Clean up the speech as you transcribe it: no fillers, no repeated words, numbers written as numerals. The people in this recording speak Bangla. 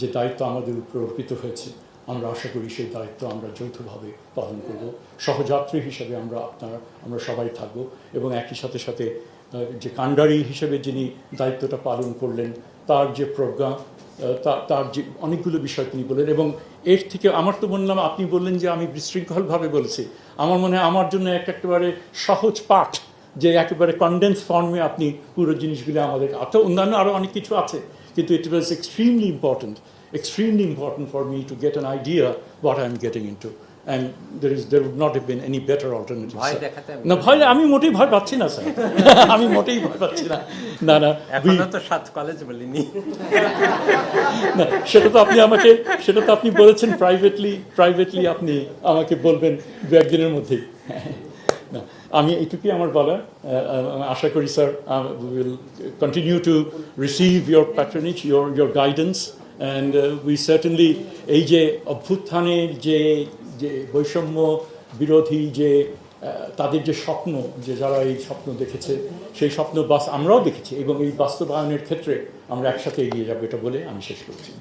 যে দায়িত্ব আমাদের উপর অর্পিত হয়েছে, আমরা আশা করি সেই দায়িত্ব আমরা যৌথভাবে পালন করব। সহযাত্রী হিসেবে আমরা সবাই থাকব এবং একই সাথে সাথে যে কাণ্ডারি হিসেবে যিনি দায়িত্বটা পালন করলেন তার যে প্রজ্ঞা, তার যে অনেকগুলো বিষয় তিনি বললেন। এবং এর থেকে আমার তো বললাম, আপনি বললেন যে আমি বিশৃঙ্খলভাবে বলেছি, আমার মনে হয় আমার জন্য একেবারে সহজ পাঠ যে একেবারে কনডেন্স ফর্মে আপনি পুরো জিনিসগুলো আমাদের, অন্যান্য আরও অনেক কিছু আছে, কিন্তু ইট ওয়াজ extremely important for me to get an idea what I'm getting into, and there would not have been any better alternative. না ভয়, আমি মোটেই ভয় পাচ্ছি না স্যার, আমি মোটেই ভয় পাচ্ছি না। না এখনো তো 7 কলেজ বলিনি। না, সেটা তো আপনি বলেছেন প্রাইভেটলি আপনি আমাকে বলবেন 2-1 দিনের মধ্যেই। না, আমি এইটুকুই আমার বলা। আশা করি sir we will continue to receive your patronage, your guidance, and we certainly এই যে অভ্যুত্থানের যে বৈষম্য বিরোধী যে তাদের যে স্বপ্ন, যে যারা এই স্বপ্ন দেখেছে, সেই স্বপ্ন আমরাও দেখেছি এবং এই বাস্তবায়নের ক্ষেত্রে আমরা একসাথে এগিয়ে যাবো, এটা বলে আমি শেষ করছি।